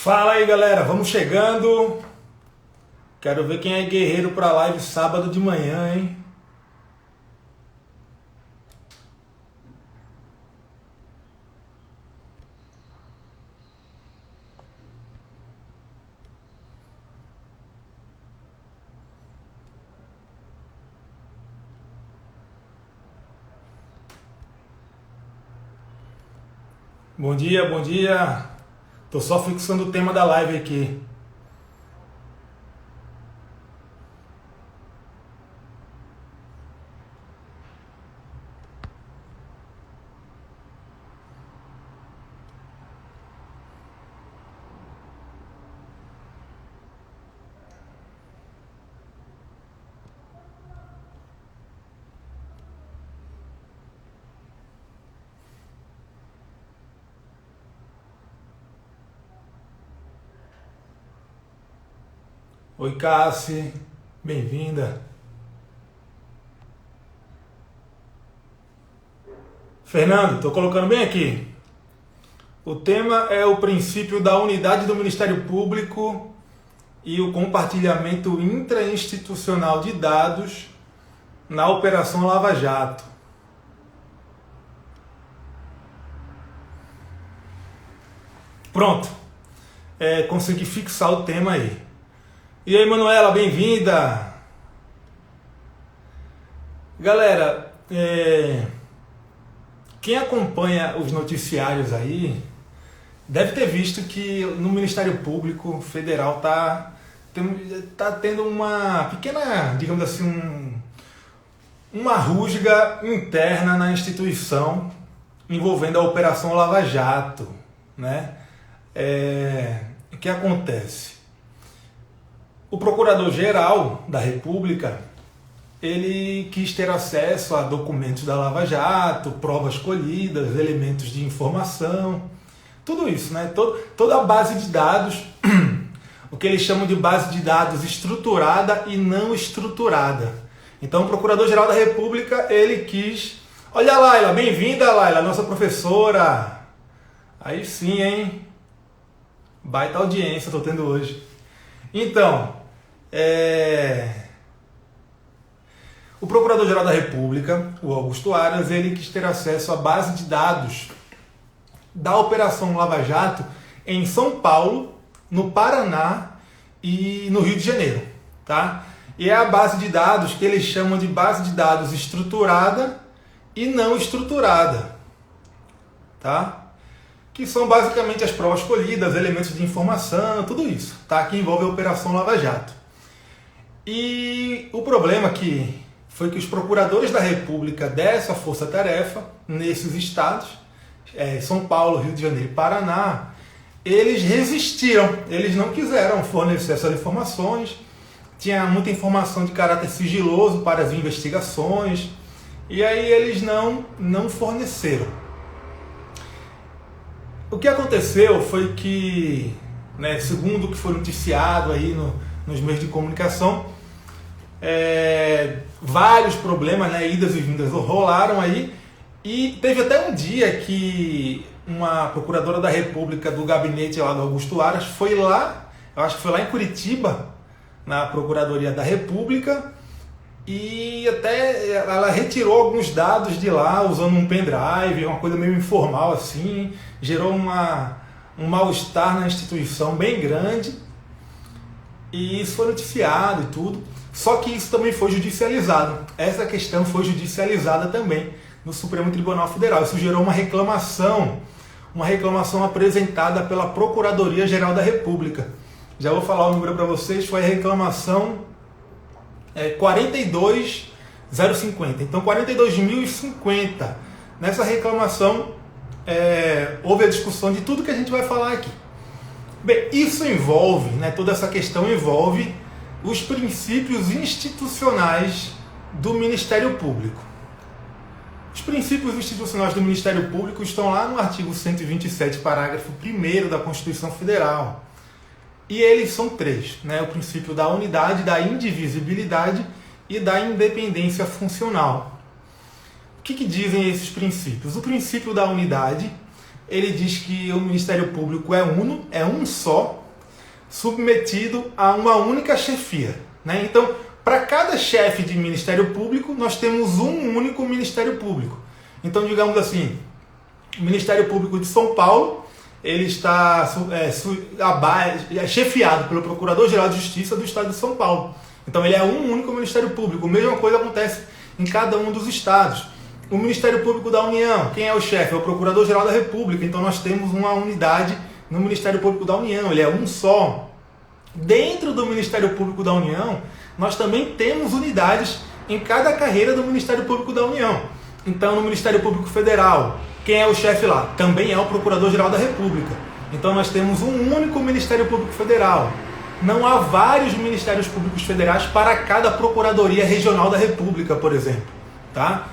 Fala aí, galera, vamos chegando. Quero ver quem é guerreiro pra live sábado de manhã, hein? Bom dia, bom dia. Tô só fixando o tema da live aqui. Oi, Cassi, bem-vinda. Fernando, tô colocando bem aqui. O tema é o princípio da unidade do Ministério Público e o compartilhamento intrainstitucional de dados na Operação Lava Jato. Pronto, consegui fixar o tema aí. E aí, Manuela, bem-vinda! Galera, quem acompanha os noticiários aí deve ter visto que no Ministério Público Federal tá tendo uma pequena, digamos assim, uma rusga interna na instituição envolvendo a Operação Lava Jato, né? O que acontece? O Procurador-Geral da República, ele quis ter acesso a documentos da Lava Jato, provas colhidas, elementos de informação, tudo isso, né? Toda a base de dados, o que eles chamam de base de dados estruturada e não estruturada. Então o Procurador-Geral da República, ele quis... Olha a Laila, bem-vinda, Laila, nossa professora! Aí sim, hein? Baita audiência estou tendo hoje. Então, o Procurador-Geral da República, o Augusto Aras, ele quis ter acesso à base de dados da Operação Lava Jato em São Paulo, no Paraná e no Rio de Janeiro, tá? E é a base de dados que eles chamam de base de dados estruturada e não estruturada, tá? Que são basicamente as provas colhidas, elementos de informação, tudo isso, tá? Que envolve a Operação Lava Jato. E o problema foi que os procuradores da República dessa força-tarefa, nesses estados, São Paulo, Rio de Janeiro e Paraná, eles resistiram, eles não quiseram fornecer essas informações, tinha muita informação de caráter sigiloso para as investigações, e aí eles não forneceram. O que aconteceu foi que, segundo o que foi noticiado aí nos meios de comunicação, vários problemas, idas e vindas rolaram aí, e teve até um dia que uma procuradora da República do gabinete lá do Augusto Aras foi lá, eu acho que foi lá em Curitiba, na Procuradoria da República, e até ela retirou alguns dados de lá usando um pendrive, uma coisa meio informal assim, gerou um mal-estar na instituição bem grande, e isso foi noticiado e tudo, só que isso também foi judicializado, essa questão foi judicializada também no Supremo Tribunal Federal, isso gerou uma reclamação apresentada pela Procuradoria-Geral da República. Já vou falar o número para vocês, foi a reclamação 42.050. Então, 42.050. Nessa reclamação, houve a discussão de tudo que a gente vai falar aqui. Bem, isso envolve, toda essa questão envolve os princípios institucionais do Ministério Público. Os princípios institucionais do Ministério Público estão lá no artigo 127, parágrafo 1º da Constituição Federal. E eles são três, o princípio da unidade, da indivisibilidade e da independência funcional. O que dizem esses princípios? O princípio da unidade, ele diz que o Ministério Público é uno, é um só, submetido a uma única chefia, né? Então, para cada chefe de Ministério Público, nós temos um único Ministério Público. Então, digamos assim, o Ministério Público de São Paulo, ele está chefiado pelo Procurador-Geral de Justiça do Estado de São Paulo. Então, ele é um único Ministério Público. A mesma coisa acontece em cada um dos estados. O Ministério Público da União, quem é o chefe? É o Procurador-Geral da República. Então, nós temos uma unidade no Ministério Público da União. Ele é um só. Dentro do Ministério Público da União, nós também temos unidades em cada carreira do Ministério Público da União. Então, no Ministério Público Federal, quem é o chefe lá? Também é o Procurador-Geral da República. Então, nós temos um único Ministério Público Federal. Não há vários Ministérios Públicos Federais para cada Procuradoria Regional da República, por exemplo. Tá?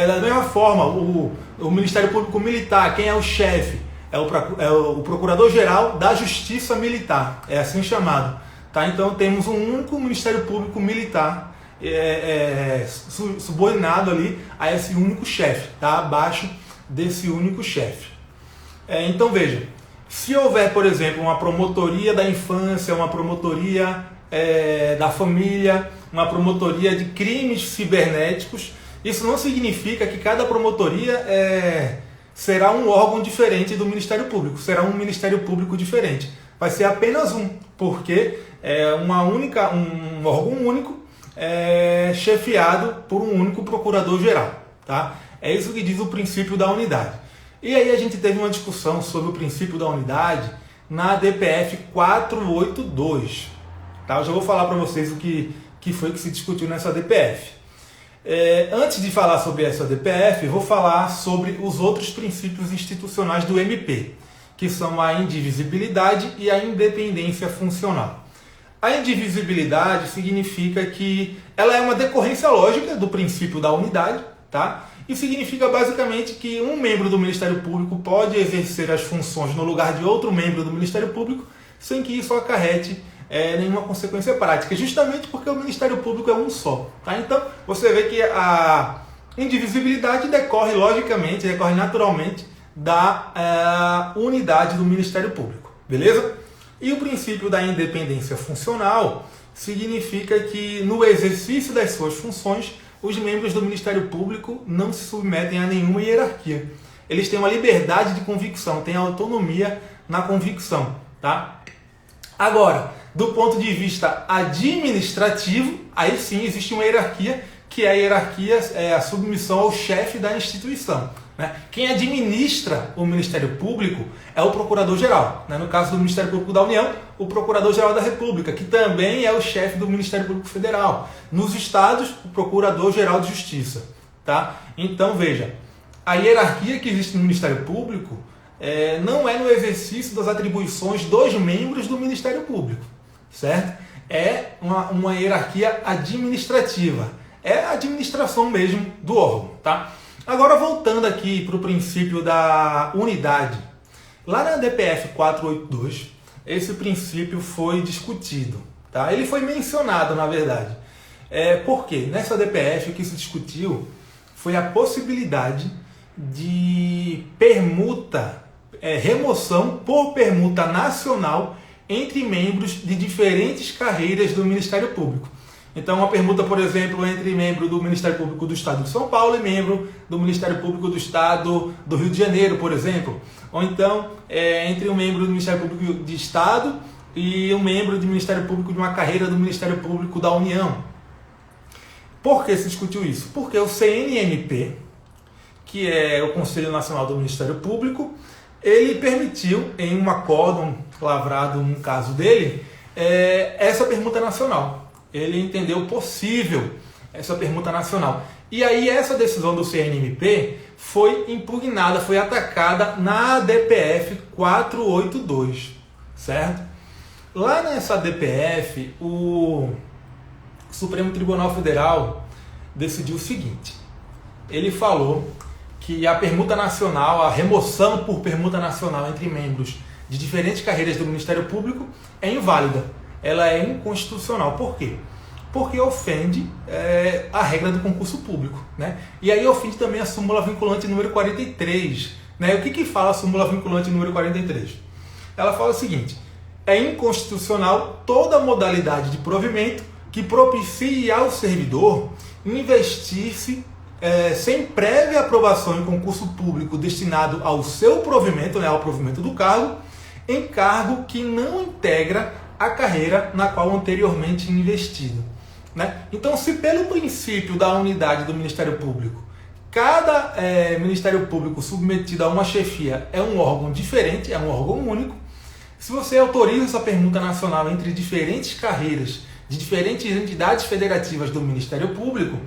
Da mesma forma, o Ministério Público Militar, quem é o chefe? É o Procurador-Geral da Justiça Militar, é assim chamado. Tá? Então temos um único Ministério Público Militar subordinado ali a esse único chefe, tá? Abaixo desse único chefe. Então veja, se houver, por exemplo, uma promotoria da infância, uma promotoria da família, uma promotoria de crimes cibernéticos, isso não significa que cada promotoria será um órgão diferente do Ministério Público, será um Ministério Público diferente. Vai ser apenas um, porque é um órgão único, chefiado por um único procurador-geral. Tá? É isso que diz o princípio da unidade. E aí a gente teve uma discussão sobre o princípio da unidade na DPF 482. Tá? Eu já vou falar para vocês o que foi que se discutiu nessa DPF. Antes de falar sobre essa DPF, vou falar sobre os outros princípios institucionais do MP, que são a indivisibilidade e a independência funcional. A indivisibilidade significa que ela é uma decorrência lógica do princípio da unidade, tá? E significa basicamente que um membro do Ministério Público pode exercer as funções no lugar de outro membro do Ministério Público sem que isso acarrete nenhuma consequência prática, justamente porque o Ministério Público é um só. Tá? Então, você vê que a indivisibilidade decorre logicamente, decorre naturalmente da unidade do Ministério Público. Beleza? E o princípio da independência funcional significa que no exercício das suas funções, os membros do Ministério Público não se submetem a nenhuma hierarquia. Eles têm uma liberdade de convicção, têm autonomia na convicção. Tá? Agora, do ponto de vista administrativo, aí sim existe uma hierarquia, que a hierarquia é a submissão ao chefe da instituição. Né? Quem administra o Ministério Público é o Procurador-Geral. Né? No caso do Ministério Público da União, o Procurador-Geral da República, que também é o chefe do Ministério Público Federal. Nos estados, o Procurador-Geral de Justiça. Tá? Então, veja, a hierarquia que existe no Ministério Público não é no exercício das atribuições dos membros do Ministério Público. Certo? É uma hierarquia administrativa. É a administração mesmo do órgão. Tá? Agora, voltando aqui para o princípio da unidade. Lá na DPF 482, esse princípio foi discutido. Tá? Ele foi mencionado, na verdade. Por quê? Nessa DPF, o que se discutiu foi a possibilidade de permuta, remoção por permuta nacional entre membros de diferentes carreiras do Ministério Público. Então, uma permuta, por exemplo, entre membro do Ministério Público do Estado de São Paulo e membro do Ministério Público do Estado do Rio de Janeiro, por exemplo. Ou então, entre um membro do Ministério Público de Estado e um membro do Ministério Público de uma carreira do Ministério Público da União. Por que se discutiu isso? Porque o CNMP, que é o Conselho Nacional do Ministério Público, ele permitiu, em um acórdão lavrado no caso dele, essa permuta nacional. Ele entendeu possível essa permuta nacional. E aí essa decisão do CNMP foi impugnada, foi atacada na DPF 482, certo? Lá nessa DPF, o Supremo Tribunal Federal decidiu o seguinte: ele falou que a permuta nacional, a remoção por permuta nacional entre membros de diferentes carreiras do Ministério Público é inválida. Ela é inconstitucional. Por quê? Porque ofende a regra do concurso público. Né? E aí ofende também a súmula vinculante número 43 Né? O que fala a súmula vinculante número 43? Ela fala o seguinte: é inconstitucional toda modalidade de provimento que propicie ao servidor investir-se sem prévia aprovação em concurso público destinado ao seu provimento, né, ao provimento do cargo, em cargo que não integra a carreira na qual anteriormente investido. Né? Então, se pelo princípio da unidade do Ministério Público, cada Ministério Público submetido a uma chefia é um órgão diferente, é um órgão único, se você autoriza essa permuta nacional entre diferentes carreiras de diferentes entidades federativas do Ministério Público,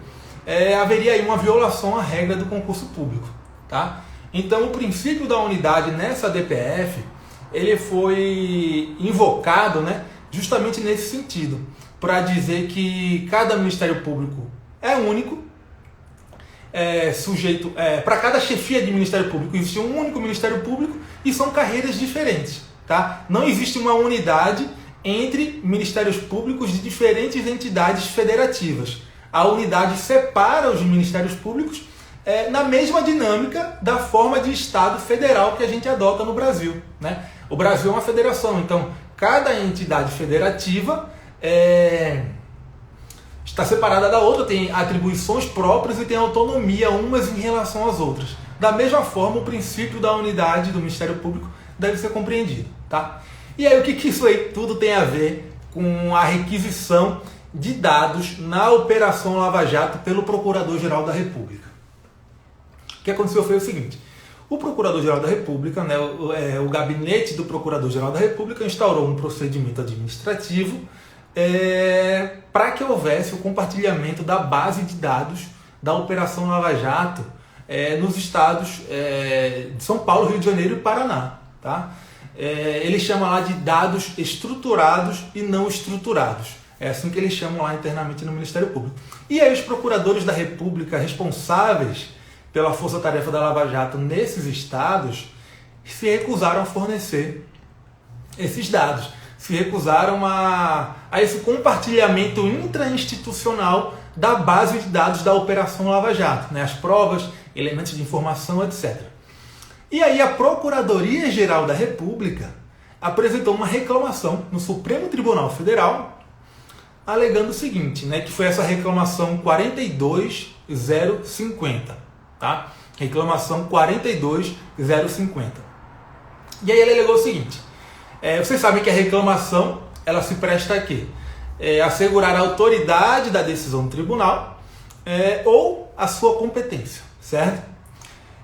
haveria aí uma violação à regra do concurso público. Tá? Então, o princípio da unidade nessa DPF, ele foi invocado, né, justamente nesse sentido, para dizer que cada Ministério Público é único, sujeito para cada chefia de Ministério Público existe um único Ministério Público e são carreiras diferentes. Tá? Não existe uma unidade entre Ministérios Públicos de diferentes entidades federativas. A unidade separa os Ministérios Públicos na mesma dinâmica da forma de Estado federal que a gente adota no Brasil. Né? O Brasil é uma federação, então cada entidade federativa está separada da outra, tem atribuições próprias e tem autonomia umas em relação às outras. Da mesma forma, o princípio da unidade do Ministério Público deve ser compreendido. Tá? E aí, o que isso aí tudo tem a ver com a requisição de dados na Operação Lava Jato pelo Procurador-Geral da República? O que aconteceu foi o seguinte: o Procurador-Geral da República, né, o gabinete do Procurador-Geral da República instaurou um procedimento administrativo para que houvesse o compartilhamento da base de dados da Operação Lava Jato nos estados de São Paulo, Rio de Janeiro e Paraná. Tá? Ele chama lá de dados estruturados e não estruturados. É assim que eles chamam lá internamente no Ministério Público. E aí os procuradores da República responsáveis pela força-tarefa da Lava Jato nesses estados se recusaram a fornecer esses dados, se recusaram a esse compartilhamento intrainstitucional da base de dados da Operação Lava Jato, né? As provas, elementos de informação, etc. E aí a Procuradoria-Geral da República apresentou uma reclamação no Supremo Tribunal Federal, alegando o seguinte, né, que foi essa reclamação 42050, tá? Reclamação 42050. E aí ele alegou o seguinte: vocês sabem que a reclamação ela se presta a quê? Assegurar a autoridade da decisão do tribunal ou a sua competência, certo?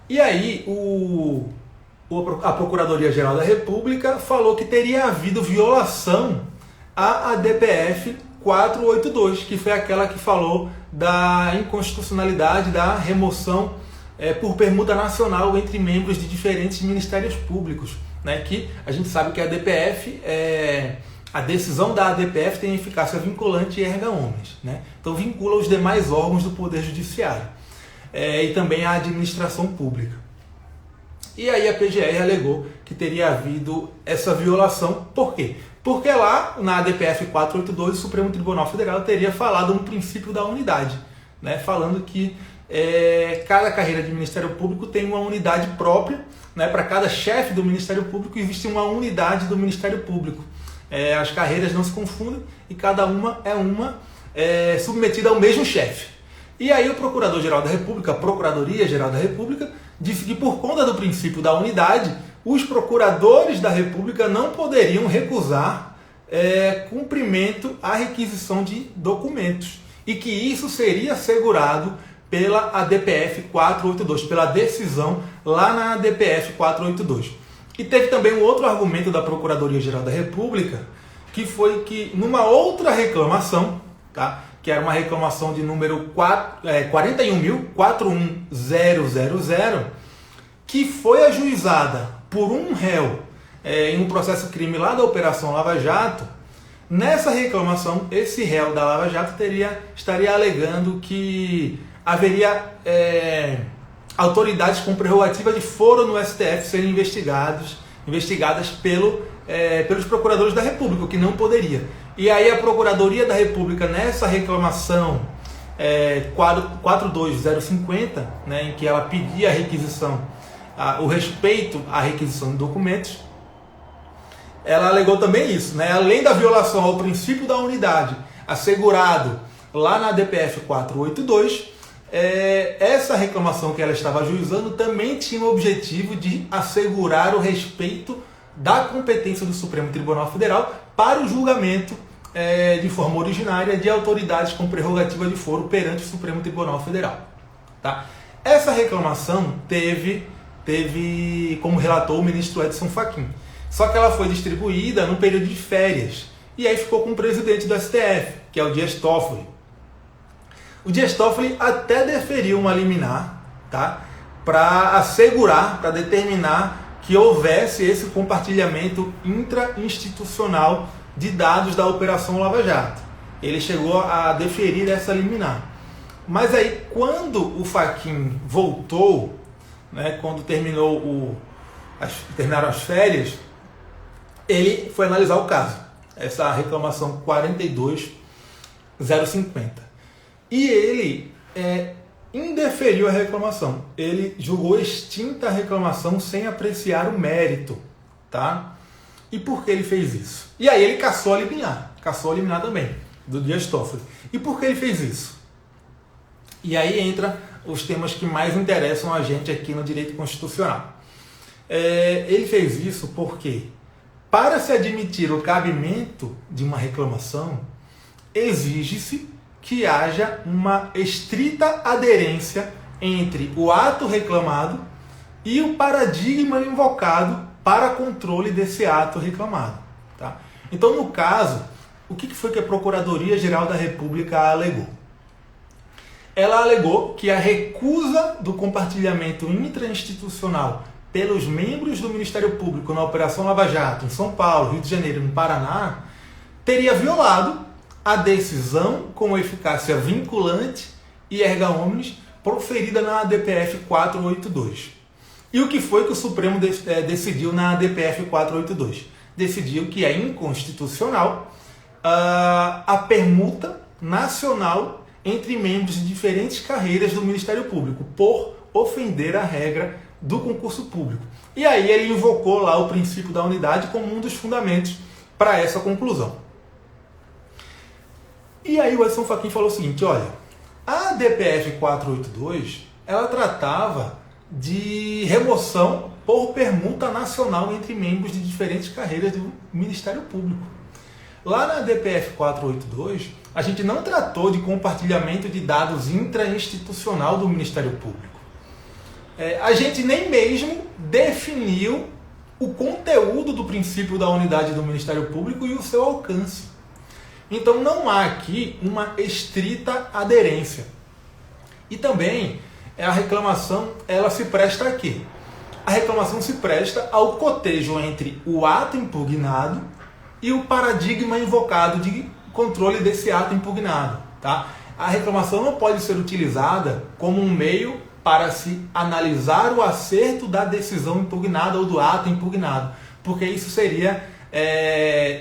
E aí a Procuradoria-Geral da República falou que teria havido violação à ADPF 482, que foi aquela que falou da inconstitucionalidade da remoção por permuta nacional entre membros de diferentes ministérios públicos, né? Que a gente sabe que a ADPF, a decisão da ADPF tem eficácia vinculante e erga omnes, né? Então vincula os demais órgãos do Poder Judiciário e também a administração pública. E aí a PGR alegou que teria havido essa violação. Por quê? Porque lá na ADPF 482 o Supremo Tribunal Federal teria falado um princípio da unidade, né? Falando que cada carreira de Ministério Público tem uma unidade própria, né? Para cada chefe do Ministério Público existe uma unidade do Ministério Público. As carreiras não se confundem e cada uma é submetida ao mesmo chefe. E aí o Procurador-Geral da República, a Procuradoria-Geral da República, disse que por conta do princípio da unidade, os procuradores da República não poderiam recusar cumprimento à requisição de documentos e que isso seria assegurado pela ADPF 482, pela decisão lá na ADPF 482. E teve também um outro argumento da Procuradoria-Geral da República, que foi que numa outra reclamação, tá, que era uma reclamação de número 41.41000, que foi ajuizada por um réu em um processo crime lá da Operação Lava Jato. Nessa reclamação, esse réu da Lava Jato estaria alegando que haveria autoridades com prerrogativa de foro no STF serem investigadas pelos procuradores da República, o que não poderia. E aí a Procuradoria da República, nessa reclamação 42050, né, em que ela pedia a requisição o respeito à requisição de documentos, ela alegou também isso, né? Além da violação ao princípio da unidade assegurado lá na DPF 482, essa reclamação que ela estava ajuizando também tinha o objetivo de assegurar o respeito da competência do Supremo Tribunal Federal para o julgamento de forma originária de autoridades com prerrogativa de foro perante o Supremo Tribunal Federal. Tá? Essa reclamação teve como relator o ministro Edson Fachin. Só que ela foi distribuída no período de férias. E aí ficou com o presidente do STF, que é o Dias Toffoli. O Dias Toffoli até deferiu uma liminar, tá? Para assegurar, para determinar que houvesse esse compartilhamento intra-institucional de dados da Operação Lava Jato. Ele chegou a deferir essa liminar. Mas aí, quando o Fachin voltou, né, quando terminaram as férias, ele foi analisar o caso, essa reclamação 42050. E ele indeferiu a reclamação. Ele julgou extinta a reclamação sem apreciar o mérito. Tá? E por que ele fez isso? E aí ele cassou a liminar também, do Dias Toffoli. E por que ele fez isso? E aí entra os temas que mais interessam a gente aqui no direito constitucional. Ele fez isso porque, para se admitir o cabimento de uma reclamação, exige-se que haja uma estrita aderência entre o ato reclamado e o paradigma invocado para controle desse ato reclamado. Tá? Então, no caso, o que foi que a Procuradoria-Geral da República alegou? Ela alegou que a recusa do compartilhamento intrainstitucional pelos membros do Ministério Público na Operação Lava Jato, em São Paulo, Rio de Janeiro e no Paraná, teria violado a decisão com eficácia vinculante e erga omnes proferida na DPF 482. E o que foi que o Supremo decidiu na DPF 482? Decidiu que é inconstitucional a permuta nacional entre membros de diferentes carreiras do Ministério Público, por ofender a regra do concurso público. E aí ele invocou lá o princípio da unidade como um dos fundamentos para essa conclusão. E aí o Edson Fachin falou o seguinte, olha, a DPF 482, ela tratava de remoção por permuta nacional entre membros de diferentes carreiras do Ministério Público. Lá na DPF 482, a gente não tratou de compartilhamento de dados intrainstitucional do Ministério Público. A gente nem mesmo definiu o conteúdo do princípio da unidade do Ministério Público e o seu alcance. Então não há aqui uma estrita aderência. E também a reclamação, ela se presta a quê? A reclamação se presta ao cotejo entre o ato impugnado e o paradigma invocado de controle desse ato impugnado. Tá? A reclamação não pode ser utilizada como um meio para se analisar o acerto da decisão impugnada ou do ato impugnado, porque isso seria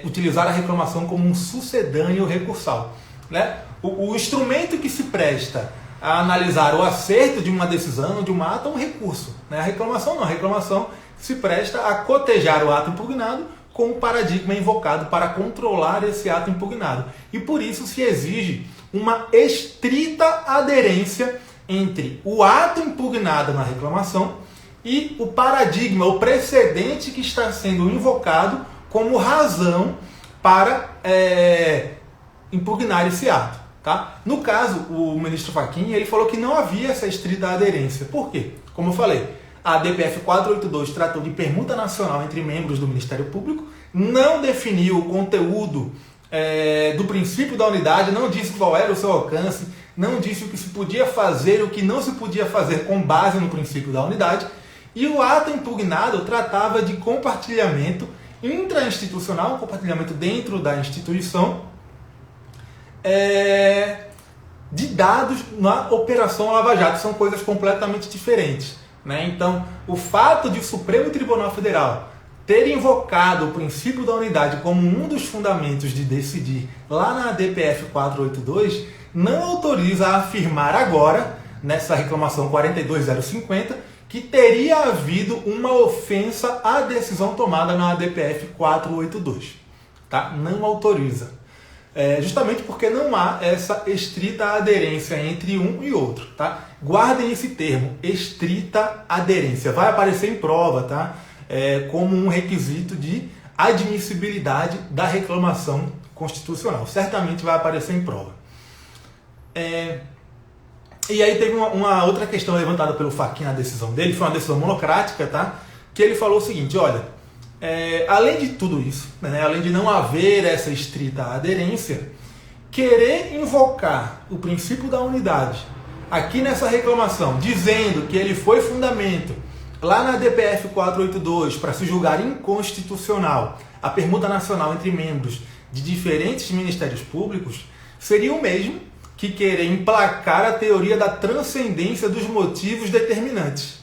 utilizar a reclamação como um sucedâneo recursal. Né? O instrumento que se presta a analisar o acerto de uma decisão, de um ato, é um recurso. Né? A reclamação não, a reclamação se presta a cotejar o ato impugnado com o paradigma invocado para controlar esse ato impugnado. E por isso se exige uma estrita aderência entre o ato impugnado na reclamação e o paradigma, o precedente que está sendo invocado como razão para impugnar esse ato. Tá? No caso, o ministro Fachin, ele falou que não havia essa estrita aderência. Por quê? Como eu falei, a DPF 482 tratou de permuta nacional entre membros do Ministério Público, não definiu o conteúdo do princípio da unidade, não disse qual era o seu alcance, não disse o que se podia fazer e o que não se podia fazer com base no princípio da unidade, e o ato impugnado tratava de compartilhamento intrainstitucional, compartilhamento dentro da instituição, de dados na Operação Lava Jato. São coisas completamente diferentes. Né? Então, o fato de o Supremo Tribunal Federal ter invocado o princípio da unidade como um dos fundamentos de decidir lá na DPF 482 não autoriza a afirmar agora, nessa reclamação 42050, que teria havido uma ofensa à decisão tomada na ADPF 482. Tá? Não autoriza. Justamente porque não há essa estrita aderência entre um e outro. Tá? Guardem esse termo, estrita aderência. Vai aparecer em prova, tá? Como um requisito de admissibilidade da reclamação constitucional. Certamente vai aparecer em prova. E aí teve uma outra questão levantada pelo Fachin na decisão dele, foi uma decisão monocrática, tá? Que ele falou o seguinte, olha, além de tudo isso, né, além de não haver essa estrita aderência, querer invocar o princípio da unidade aqui nessa reclamação, dizendo que ele foi fundamento lá na DPF 482 para se julgar inconstitucional a permuta nacional entre membros de diferentes ministérios públicos, seria o mesmo que querer emplacar a teoria da transcendência dos motivos determinantes,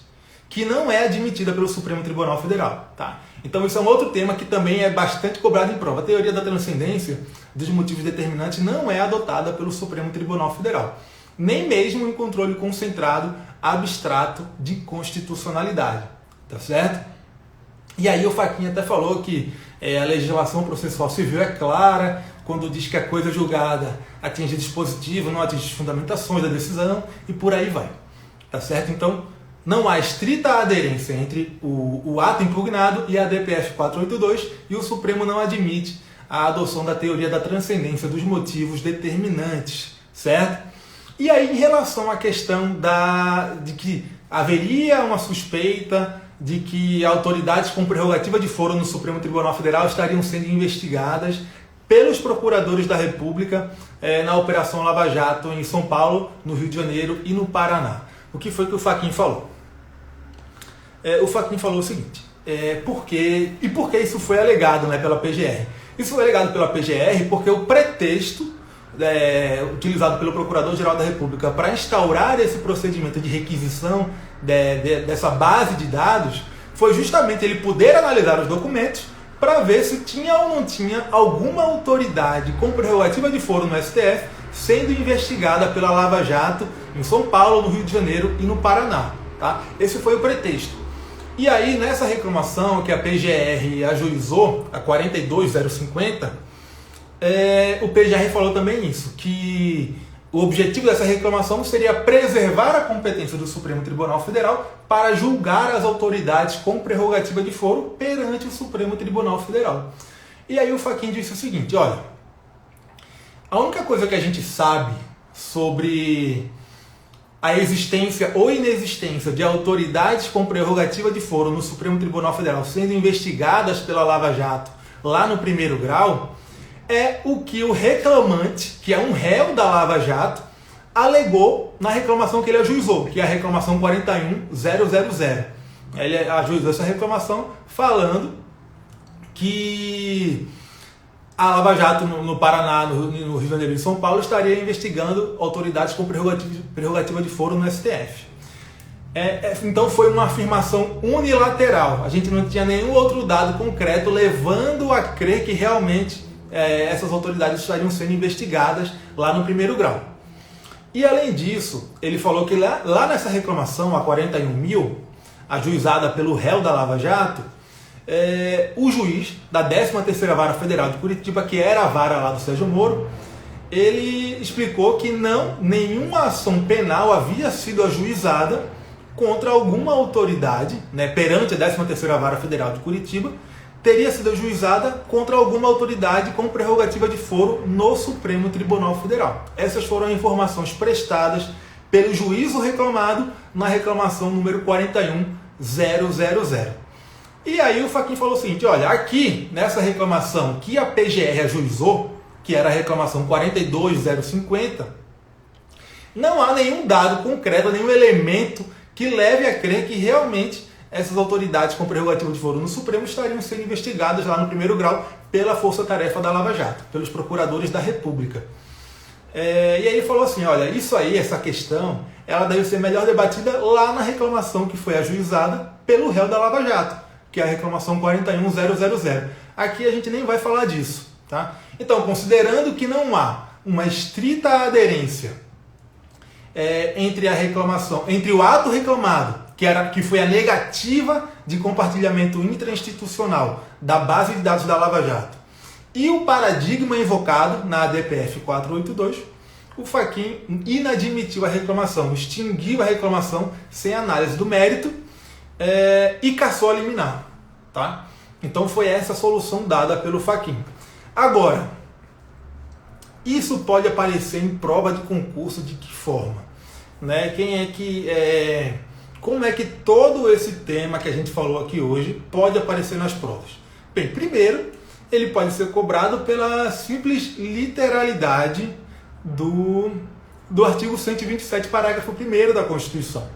que não é admitida pelo Supremo Tribunal Federal. Tá? Então isso é um outro tema que também é bastante cobrado em prova. A teoria da transcendência dos motivos determinantes não é adotada pelo Supremo Tribunal Federal, nem mesmo em controle concentrado abstrato de constitucionalidade. Tá certo? E aí o Fachin até falou que a legislação processual civil é clara quando diz que a coisa julgada atinge dispositivo, não atinge as fundamentações da decisão e por aí vai. Tá certo? Então, não há estrita aderência entre o ato impugnado e a DPF 482 e o Supremo não admite a adoção da teoria da transcendência dos motivos determinantes. Certo? E aí, em relação à questão de que haveria uma suspeita de que autoridades com prerrogativa de foro no Supremo Tribunal Federal estariam sendo investigadas pelos procuradores da República na Operação Lava Jato em São Paulo, no Rio de Janeiro e no Paraná. O que foi que o Fachin falou? O Fachin falou o seguinte, por que isso foi alegado, né, pela PGR? Isso foi alegado pela PGR porque o pretexto utilizado pelo Procurador-Geral da República para instaurar esse procedimento de requisição dessa base de dados foi justamente ele poder analisar os documentos para ver se tinha ou não tinha alguma autoridade com prerrogativa de foro no STF sendo investigada pela Lava Jato em São Paulo, no Rio de Janeiro e no Paraná. Tá? Esse foi o pretexto. E aí, nessa reclamação que a PGR ajuizou, a 42050, o PGR falou também isso, que o objetivo dessa reclamação seria preservar a competência do Supremo Tribunal Federal para julgar as autoridades com prerrogativa de foro perante o Supremo Tribunal Federal. E aí o Fachin disse o seguinte, olha, a única coisa que a gente sabe sobre a existência ou inexistência de autoridades com prerrogativa de foro no Supremo Tribunal Federal sendo investigadas pela Lava Jato lá no primeiro grau é o que o reclamante, que é um réu da Lava Jato, alegou na reclamação que ele ajuizou, que é a reclamação 41000. Ele ajuizou essa reclamação falando que a Lava Jato no Paraná, no Rio de Janeiro e em São Paulo estaria investigando autoridades com prerrogativa de foro no STF. Então foi uma afirmação unilateral. A gente não tinha nenhum outro dado concreto levando a crer que realmente essas autoridades estariam sendo investigadas lá no primeiro grau. E além disso, ele falou que lá nessa reclamação, a 41.000, ajuizada pelo réu da Lava Jato, o juiz da 13ª Vara Federal de Curitiba, que era a vara lá do Sérgio Moro, ele explicou que nenhuma ação penal havia sido ajuizada contra alguma autoridade, né, perante a 13ª Vara Federal de Curitiba, teria sido ajuizada contra alguma autoridade com prerrogativa de foro no Supremo Tribunal Federal. Essas foram informações prestadas pelo juízo reclamado na reclamação número 41000. E aí o Fachin falou o seguinte, olha, aqui nessa reclamação que a PGR ajuizou, que era a reclamação 42050, não há nenhum dado concreto, nenhum elemento que leve a crer que realmente essas autoridades com prerrogativa de foro no Supremo estariam sendo investigadas lá no primeiro grau pela força-tarefa da Lava Jato, pelos procuradores da República. E aí ele falou assim, olha, isso aí, essa questão, ela deve ser melhor debatida lá na reclamação que foi ajuizada pelo réu da Lava Jato, que é a reclamação 41000. Aqui a gente nem vai falar disso. Tá? Então, considerando que não há uma estrita aderência entre a reclamação, entre o ato reclamado, que foi a negativa de compartilhamento intrainstitucional da base de dados da Lava Jato, e o paradigma invocado na ADPF 482, o Fachin inadmitiu a reclamação, extinguiu a reclamação sem análise do mérito e cassou a liminar. Tá? Então foi essa a solução dada pelo Fachin. Agora, isso pode aparecer em prova de concurso de que forma? Né? Como é que todo esse tema que a gente falou aqui hoje pode aparecer nas provas? Bem, primeiro, ele pode ser cobrado pela simples literalidade do artigo 127, parágrafo 1º da Constituição,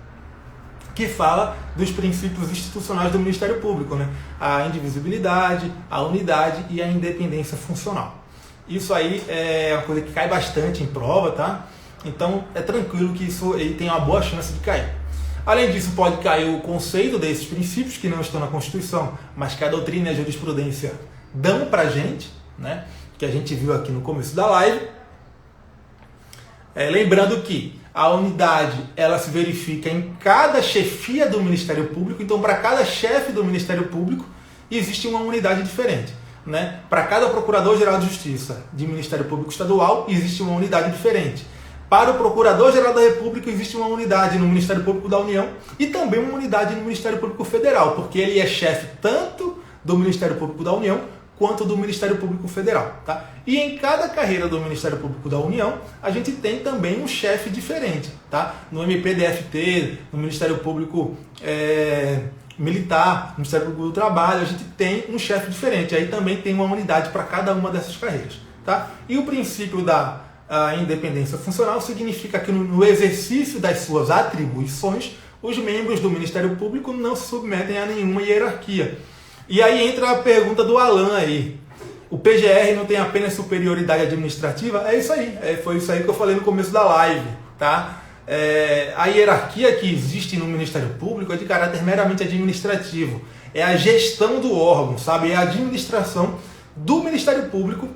que fala dos princípios institucionais do Ministério Público, né? A indivisibilidade, a unidade e a independência funcional. Isso aí é uma coisa que cai bastante em prova, tá? Então é tranquilo que isso aí tem uma boa chance de cair. Além disso, pode cair o conceito desses princípios que não estão na Constituição, mas que a doutrina e a jurisprudência dão pra gente, né? Que a gente viu aqui no começo da live. Lembrando que a unidade ela se verifica em cada chefia do Ministério Público, então para cada chefe do Ministério Público existe uma unidade diferente. Né? Para cada Procurador-Geral de Justiça de Ministério Público Estadual existe uma unidade diferente. Para o Procurador-Geral da República existe uma unidade no Ministério Público da União e também uma unidade no Ministério Público Federal, porque ele é chefe tanto do Ministério Público da União quanto do Ministério Público Federal. Tá? E em cada carreira do Ministério Público da União, a gente tem também um chefe diferente. Tá? No MPDFT, no Ministério Público Militar, no Ministério Público do Trabalho, a gente tem um chefe diferente. Aí também tem uma unidade para cada uma dessas carreiras. Tá? E o princípio da independência funcional significa que no exercício das suas atribuições, os membros do Ministério Público não se submetem a nenhuma hierarquia. E aí entra a pergunta do Alan aí. O PGR não tem apenas superioridade administrativa? É isso aí. Foi isso aí que eu falei no começo da live. Tá? A hierarquia que existe no Ministério Público é de caráter meramente administrativo. É a gestão do órgão, sabe? É a administração do Ministério Público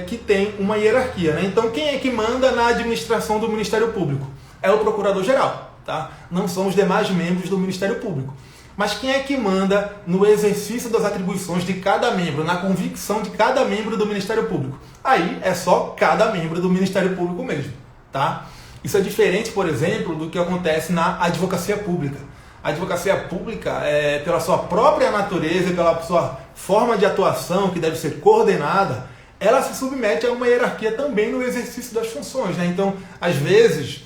que tem uma hierarquia. Né? Então, quem é que manda na administração do Ministério Público? É o Procurador-Geral. Tá? Não são os demais membros do Ministério Público. Mas quem é que manda no exercício das atribuições de cada membro, na convicção de cada membro do Ministério Público? Aí é só cada membro do Ministério Público mesmo. Tá? Isso é diferente, por exemplo, do que acontece na advocacia pública. A advocacia pública, pela sua própria natureza, pela sua forma de atuação, que deve ser coordenada, ela se submete a uma hierarquia também no exercício das funções. Né? Então, às vezes,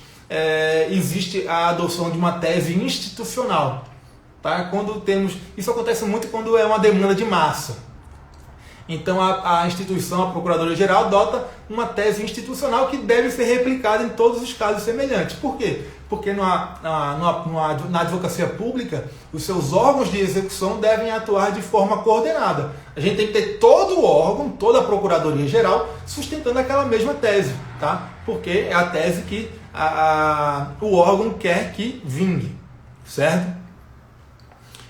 existe a adoção de uma tese institucional. Tá? Isso acontece muito quando é uma demanda de massa. Então a instituição, a Procuradoria-Geral, adota uma tese institucional que deve ser replicada em todos os casos semelhantes. Por quê? Porque na advocacia pública, os seus órgãos de execução devem atuar de forma coordenada. A gente tem que ter todo o órgão, toda a Procuradoria-Geral, sustentando aquela mesma tese. Tá? Porque é a tese que o órgão quer que vingue. Certo?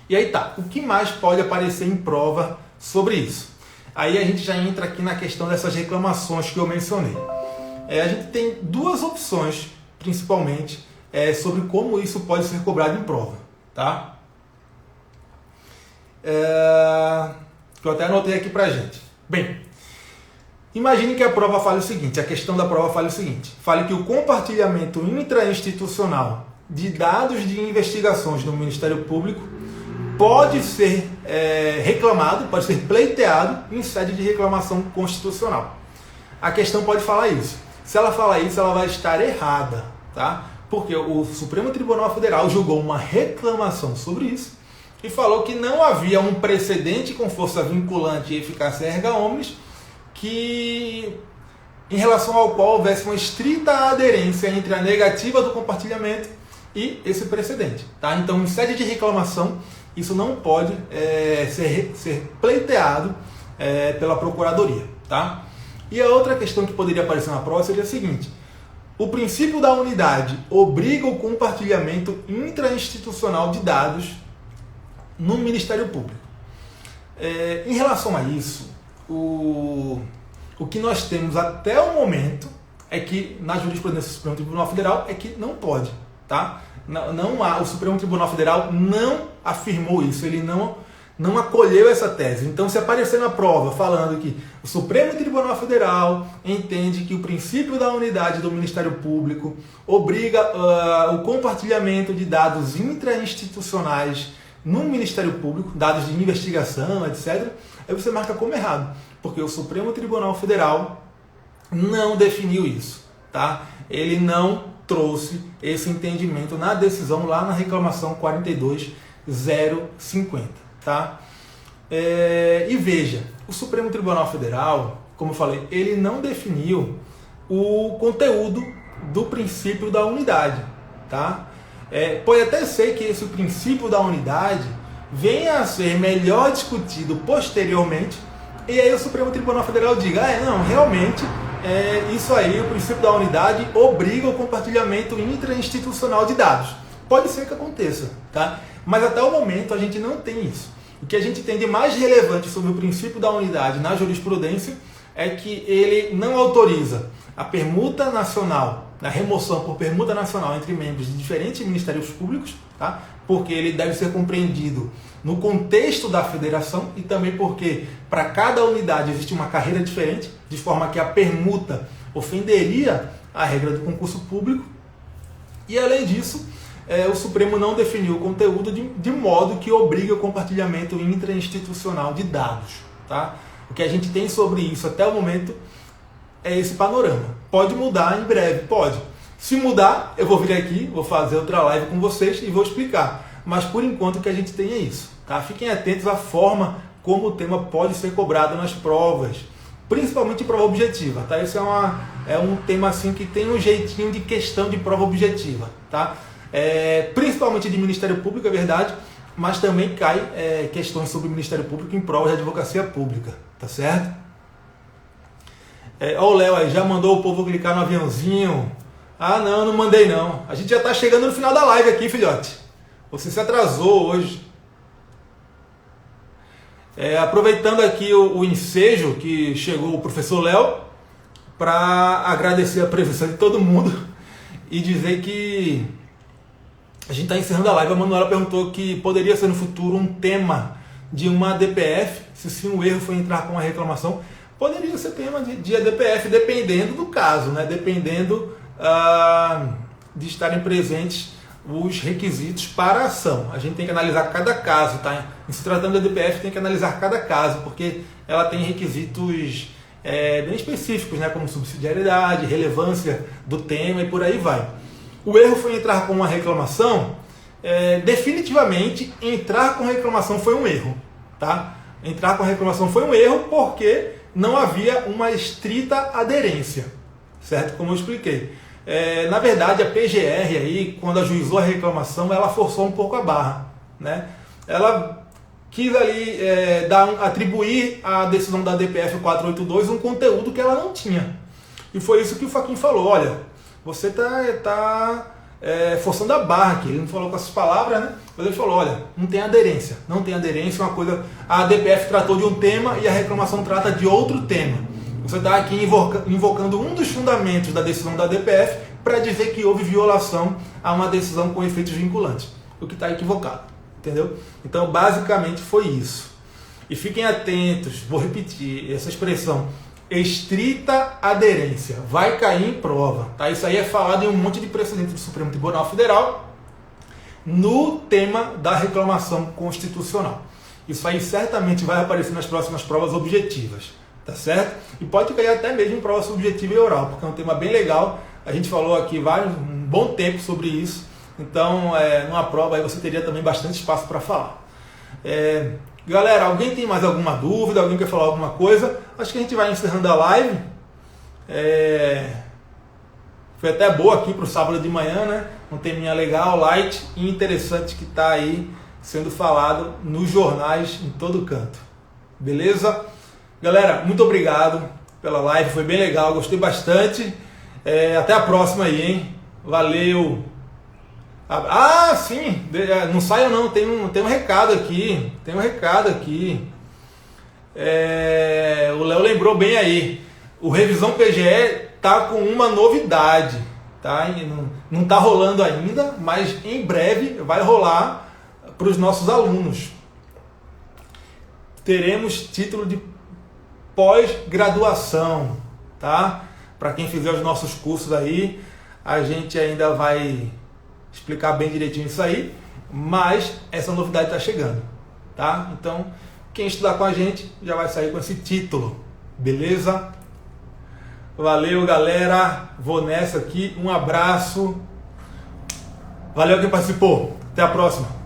E aí tá, o que mais pode aparecer em prova sobre isso? Aí a gente já entra aqui na questão dessas reclamações que eu mencionei. A gente tem duas opções, principalmente, sobre como isso pode ser cobrado em prova. Tá? Que eu até anotei aqui pra gente. Bem, imagine que a prova fale o seguinte, a questão da prova fale o seguinte, fale que o compartilhamento intrainstitucional de dados de investigações no Ministério Público pode ser reclamado, pode ser pleiteado em sede de reclamação constitucional. A questão pode falar isso. Se ela falar isso, ela vai estar errada, tá? Porque o Supremo Tribunal Federal julgou uma reclamação sobre isso e falou que não havia um precedente com força vinculante e eficácia erga omnes em relação ao qual houvesse uma estrita aderência entre a negativa do compartilhamento e esse precedente. Tá? Então, em sede de reclamação, isso não pode ser pleiteado pela Procuradoria. Tá? E a outra questão que poderia aparecer na prova seria a seguinte: o princípio da unidade obriga o compartilhamento intrainstitucional de dados no Ministério Público. Em relação a isso, o que nós temos até o momento é que, na jurisprudência do Supremo Tribunal Federal, é que não pode. tá? O Supremo Tribunal Federal não afirmou isso, ele não acolheu essa tese. Então, se aparecer na prova falando que o Supremo Tribunal Federal entende que o princípio da unidade do Ministério Público obriga o compartilhamento de dados intrainstitucionais no Ministério Público, dados de investigação, etc., aí você marca como errado, porque o Supremo Tribunal Federal não definiu isso, tá? Ele não trouxe esse entendimento na decisão lá na reclamação 42050, tá? E veja, o Supremo Tribunal Federal, como eu falei, ele não definiu o conteúdo do princípio da unidade, tá? Pode até ser que esse princípio da unidade venha a ser melhor discutido posteriormente, e aí o Supremo Tribunal Federal diga, não, realmente, isso aí, o princípio da unidade obriga o compartilhamento intrainstitucional de dados. Pode ser que aconteça, tá? Mas até o momento a gente não tem isso. O que a gente tem de mais relevante sobre o princípio da unidade na jurisprudência é que ele não autoriza a permuta nacional, a remoção por permuta nacional entre membros de diferentes ministérios públicos, tá? Porque ele deve ser compreendido no contexto da federação e também porque para cada unidade existe uma carreira diferente, de forma que a permuta ofenderia a regra do concurso público. E além disso, o Supremo não definiu o conteúdo de modo que obriga o compartilhamento intrainstitucional de dados, tá? O que a gente tem sobre isso até o momento é esse panorama. Pode mudar em breve, pode. Se mudar, eu vou vir aqui, vou fazer outra live com vocês e vou explicar. Mas por enquanto o que a gente tem é isso, tá? Fiquem atentos à forma como o tema pode ser cobrado nas provas, principalmente prova objetiva, tá? Esse é um tema assim que tem um jeitinho de questão de prova objetiva, tá? Principalmente de Ministério Público, é verdade, mas também cai questões sobre o Ministério Público em provas de advocacia pública, tá certo? Ó, o Léo aí, já mandou o povo clicar no aviãozinho? Ah, não mandei não. A gente já está chegando no final da live aqui, filhote. Você se atrasou hoje. Aproveitando aqui o ensejo que chegou o professor Léo, para agradecer a presença de todo mundo e dizer que a gente está encerrando a live. A Manuela perguntou que poderia ser no futuro um tema de uma ADPF, se sim o erro foi entrar com uma reclamação. Poderia ser tema de ADPF, dependendo do caso, né? Dependendo de estarem presentes os requisitos para a ação. A gente tem que analisar cada caso, tá? Em se tratando da ADPF, tem que analisar cada caso, porque ela tem requisitos bem específicos, né? Como subsidiariedade, relevância do tema e por aí vai. O erro foi entrar com uma reclamação. Definitivamente, entrar com reclamação foi um erro, tá? Entrar com reclamação foi um erro porque não havia uma estrita aderência, certo? Como eu expliquei. Na verdade, a PGR, aí, quando ajuizou a reclamação, ela forçou um pouco a barra, né? Ela quis ali atribuir à decisão da DPF 482 um conteúdo que ela não tinha. E foi isso que o Fachin falou: olha, você está forçando a barra aqui. Ele não falou com essas palavras, né? Mas ele falou: olha, não tem aderência. Não tem aderência, uma coisa. A DPF tratou de um tema e a reclamação trata de outro tema. Você está aqui invocando um dos fundamentos da decisão da DPF para dizer que houve violação a uma decisão com efeitos vinculantes, o que está equivocado, entendeu? Então, basicamente foi isso. E fiquem atentos, vou repetir essa expressão, estrita aderência, vai cair em prova, tá? Isso aí é falado em um monte de precedentes do Supremo Tribunal Federal no tema da reclamação constitucional. Isso aí certamente vai aparecer nas próximas provas objetivas. Tá certo? E pode cair até mesmo em prova subjetiva e oral, porque é um tema bem legal. A gente falou aqui um bom tempo sobre isso. Então, numa prova aí você teria também bastante espaço para falar. Galera, alguém tem mais alguma dúvida? Alguém quer falar alguma coisa? Acho que a gente vai encerrando a live. Foi até boa aqui para o sábado de manhã, né? Um teminha legal, light e interessante que está aí sendo falado nos jornais em todo canto. Beleza? Galera, muito obrigado pela live, foi bem legal, gostei bastante. Até a próxima aí, hein? Valeu! Ah, sim! Não saia não, tem um recado aqui. Tem um recado aqui. O Léo lembrou bem aí. O Revisão PGE tá com uma novidade. tá? E não está rolando ainda, mas em breve vai rolar para os nossos alunos. Teremos título de pós-graduação, tá? Para quem fizer os nossos cursos aí, a gente ainda vai explicar bem direitinho isso aí, mas essa novidade está chegando, tá? Então, quem estudar com a gente já vai sair com esse título, beleza? Valeu, galera. Vou nessa aqui. Um abraço. Valeu quem participou. Até a próxima.